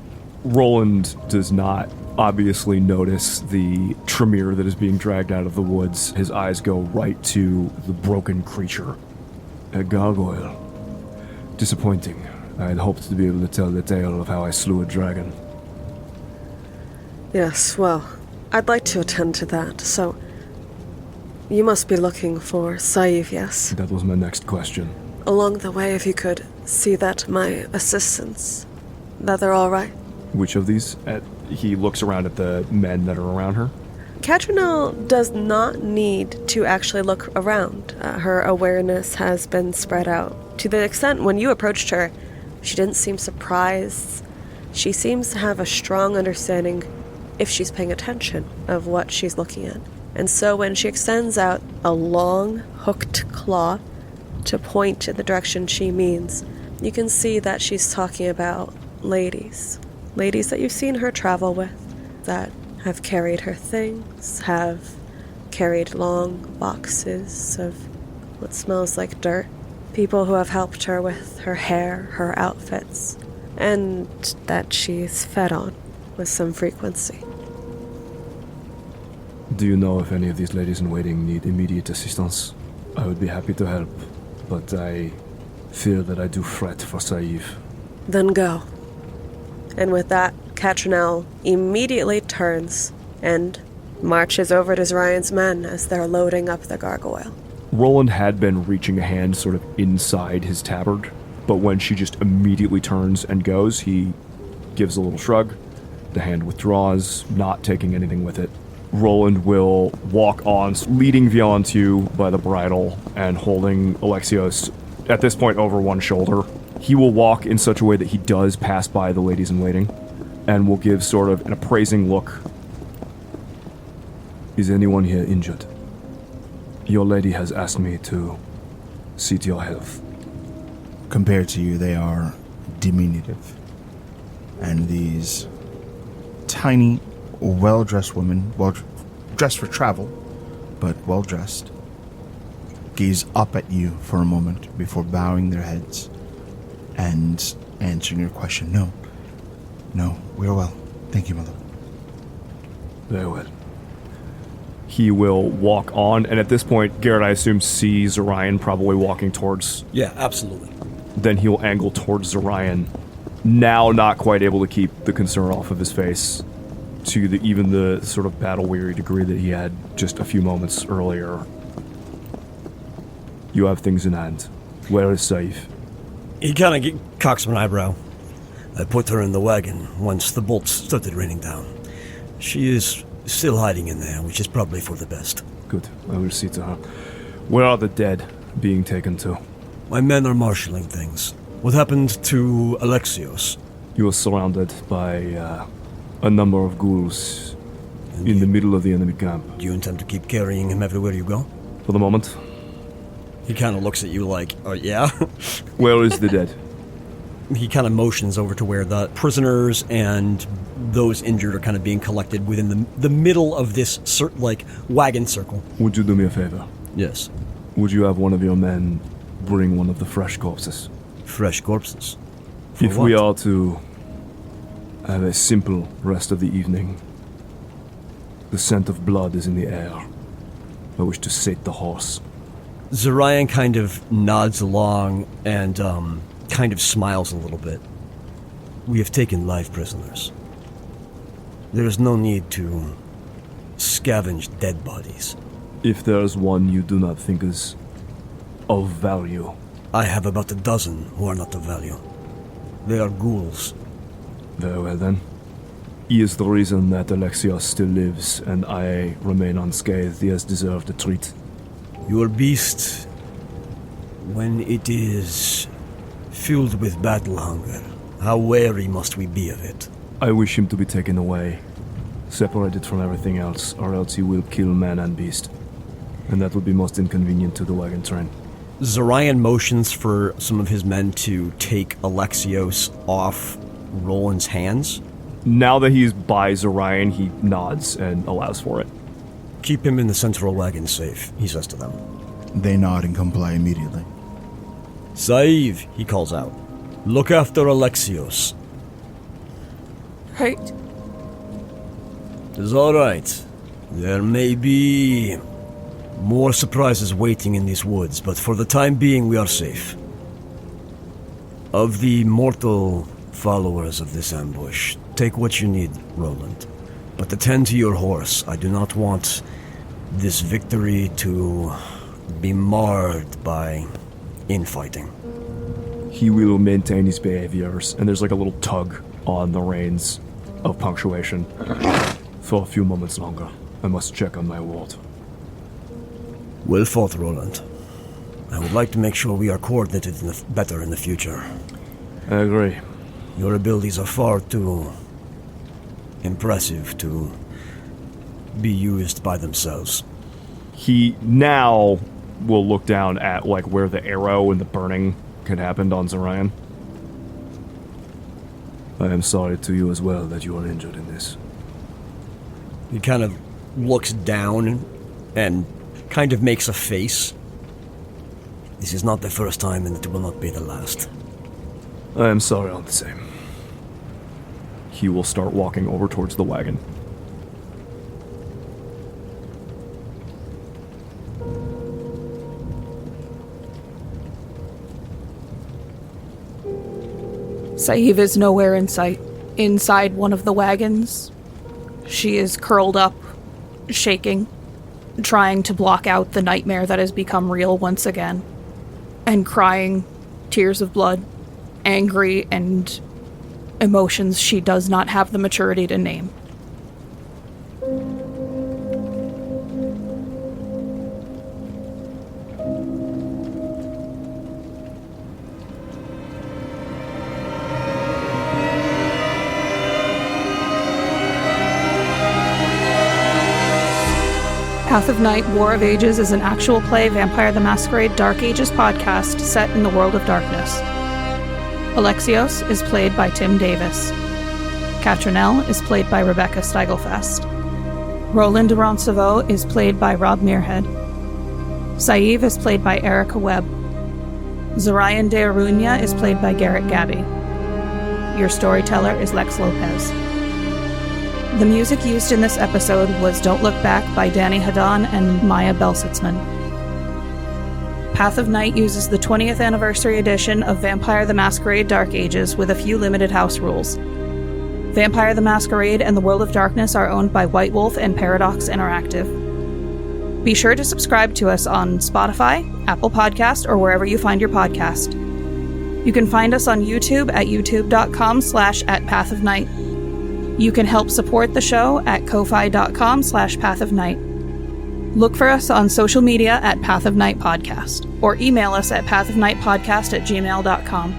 Roland does not obviously notice the Tremere that is being dragged out of the woods. His eyes go right to the broken creature. A gargoyle. Disappointing. I had hoped to be able to tell the tale of how I slew a dragon. Yes, well, I'd like to attend to that, so... You must be looking for Sadhbh, yes? That was my next question. Along the way, if you could see that my assistants, that they're all right. Which of these? He looks around at the men that are around her. Catrinel does not need to actually look around. Her awareness has been spread out. To the extent when you approached her, she didn't seem surprised. She seems to have a strong understanding, if she's paying attention, of what she's looking at. And so when she extends out a long, hooked claw to point in the direction she means, you can see that she's talking about ladies. Ladies that you've seen her travel with, that have carried her things, have carried long boxes of what smells like dirt. People who have helped her with her hair, her outfits, and that she's fed on with some frequency. Do you know if any of these ladies in waiting need immediate assistance? I would be happy to help, but I fear that I do fret for Sadhbh. Then go. And with that, Catrinel immediately turns and marches over to Zorion's men as they're loading up the gargoyle. Roland had been reaching a hand sort of inside his tabard, but when she just immediately turns and goes, he gives a little shrug. The hand withdraws, not taking anything with it. Roland will walk on, leading Viantu by the bridle and holding Alexios, at this point, over one shoulder. He will walk in such a way that he does pass by the ladies in waiting, and will give sort of an appraising look. Is anyone here injured? Your lady has asked me to See to your health. Compared to you, they are diminutive. And these tiny, well-dressed women, well-dressed for travel, but well-dressed, gaze up at you for a moment before bowing their heads and answering your question. No, we are well. Thank you, mother. Very well. He will walk on, and at this point, Garrett, I assume, sees Zorion probably walking towards... Yeah, absolutely. Then he'll angle towards Zorion, now not quite able to keep the concern off of his face, to even the sort of battle-weary degree that he had just a few moments earlier. You have things in hand. Where is Saif? He kind of cocks an eyebrow. I put her in the wagon once the bolts started raining down. She is still hiding in there, which is probably for the best. Good. I will see to her. Where are the dead being taken to? My men are marshalling things. What happened to Alexios? You are surrounded by a number of ghouls in the middle of the enemy camp. Do you intend to keep carrying him everywhere you go? For the moment. He kind of looks at you like, oh yeah? Where is the dead? He kind of motions over to where the prisoners and those injured are kind of being collected within the middle of this wagon circle. Would you do me a favor? Yes. Would you have one of your men bring one of the fresh corpses? Fresh corpses? If we are to have a simple rest of the evening, the scent of blood is in the air. I wish to sate the horse. Zorion kind of nods along and kind of smiles a little bit. We have taken live prisoners. There is no need to scavenge dead bodies. If there is one you do not think is of value. I have about a dozen who are not of value. They are ghouls. Very well then. He is the reason that Alexios still lives and I remain unscathed. He has deserved a treat. Your beast, when it is filled with battle hunger, how wary must we be of it? I wish him to be taken away, separated from everything else, or else he will kill man and beast. And that would be most inconvenient to the wagon train. Zorion motions for some of his men to take Alexios off Roland's hands. Now that he's by Zorion, he nods and allows for it. Keep him in the central wagon safe, he says to them. They nod and comply immediately. Saif, he calls out. Look after Alexios. Right. It is all right. There may be more surprises waiting in these woods, but for the time being we are safe. Of the mortal followers of this ambush, take what you need, Roland. But attend to your horse. I do not want this victory to be marred by infighting. He will maintain his behaviors, and there's like a little tug on the reins of punctuation for a few moments longer. I must check on my ward. Well fought, Roland. I would like to make sure we are coordinated better in the future. I agree. Your abilities are far too impressive to be used by themselves. He now will look down at like where the arrow and the burning had happened on Zorion. I am sorry to you as well that you are injured in this. He kind of looks down and kind of makes a face. This is not the first time and it will not be the last. I am sorry all the same. He will start walking over towards the wagon. Saif is nowhere in sight. Inside one of the wagons, she is curled up, shaking, trying to block out the nightmare that has become real once again, and crying tears of blood, angry and emotions she does not have the maturity to name. Path of Night, War of Ages is an actual play Vampire the Masquerade Dark Ages podcast set in the world of darkness. Alexios is played by Tim Davis. Catrinel is played by Rebecca Steigelfest. Roland de Roncevaux is played by Rob Muirhead. Sadhbh is played by Erika Webb. Zorion de Iruña is played by Garrett Gabbey. Your storyteller is Lex Lopez. The music used in this episode was Don't Look Back by DaniHaDani and Maya Belsitzman. Path of Night uses the 20th anniversary edition of Vampire the Masquerade Dark Ages with a few limited house rules. Vampire the Masquerade and the World of Darkness are owned by White Wolf and Paradox Interactive. Be sure to subscribe to us on Spotify, Apple Podcast, or wherever you find your podcast. You can find us on YouTube at youtube.com/@pathofnight. You can help support the show at ko-fi.com/pathofnight. Look for us on social media at Path of Night Podcast, or email us at pathofnightpodcast@gmail.com.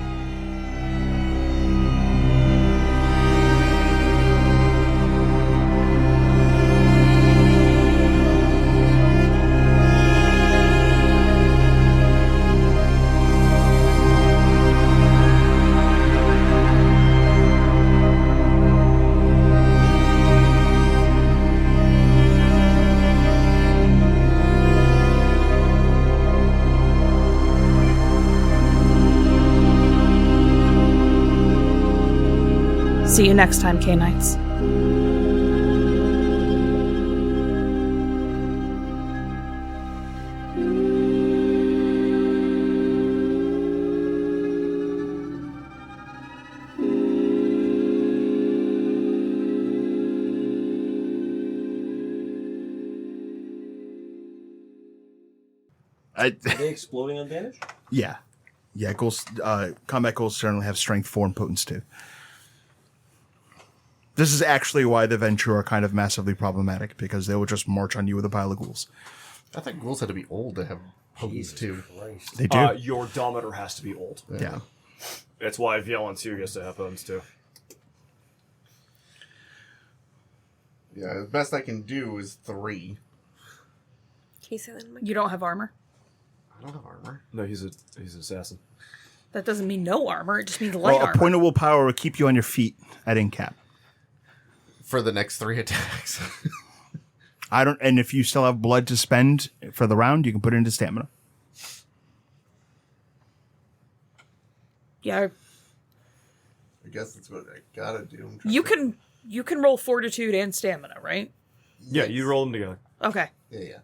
See you next time, Cainites. Are they exploding on damage? Yeah. Yeah, goals, combat goals certainly have strength 4 and potence 2. This is actually why the Venture are kind of massively problematic, because they will just march on you with a pile of ghouls. I think ghouls had to be old to have potence too. They do. Your Dometer has to be old. Yeah. That's why Violence 2 gets to have potence too. Yeah, the best I can do is 3. Can you say that in my... You don't have armor? I don't have armor. No, he's an assassin. That doesn't mean no armor, it just means light Well, a armor. point of willpower will keep you on your feet at in cap. For the next 3 attacks. And if you still have blood to spend for the round, you can put it into stamina. Yeah, I guess that's what I gotta do. you can roll fortitude and stamina, right? Yeah, you roll them together. Okay. Yeah.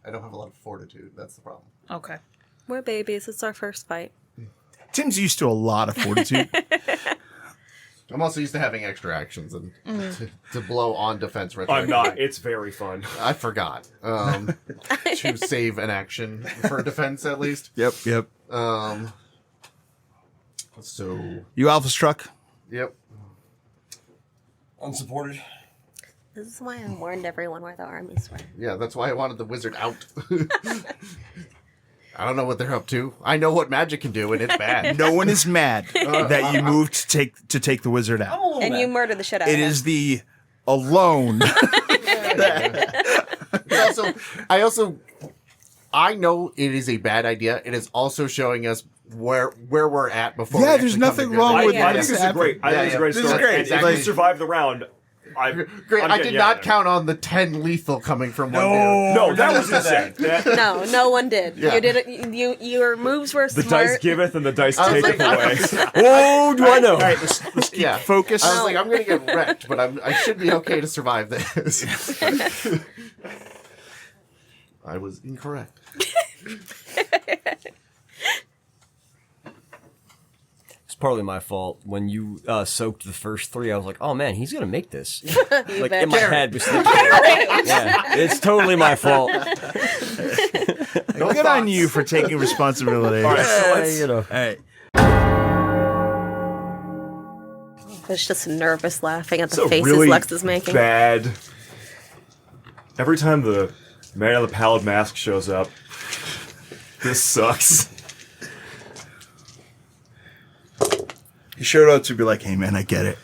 I don't have a lot of fortitude. That's the problem. Okay. We're babies. It's our first fight. Tim's used to a lot of fortitude. I'm also used to having extra actions and to blow on defense retro. I'm not. It's very fun. I forgot to save an action for defense at least. Yep. So You alpha struck. yep. Unsupported. This is why I warned everyone where the armies were. Yeah, that's why I wanted the wizard out. I don't know what they're up to. I know what magic can do, and it's bad. No one is mad that you moved to take the wizard out. And you murdered the shit out It of him. is the alone. I know it is a bad idea. It is also showing us where we're at before. Yeah, we there's actually come nothing to wrong grips. with I think this this is happened. great. I think it's a great This start. is great. And Exactly. if you survive the round, Great. I'm I getting did you not out of there. count on the 10 lethal coming from one dude. No, that was insane. No, no one did. Yeah. You did it. Your moves were The smart. dice giveth and the dice I was taketh like, away. Oh, do I know? All right, let's keep Yeah. focus. I was like, I'm going to get wrecked, but I should be okay to survive this. I was incorrect. It's partly my fault. When you soaked the first 3, I was like, oh man, he's going to make this. Like in my head was thinking, yeah, it's totally my fault. Good on you for taking responsibility. All right, so let's, You know. All right. I was just nervous laughing at the it's a faces really Lex is making. bad. Every time the man in the pallid mask shows up, this sucks. He showed up to be like, hey man, I get it.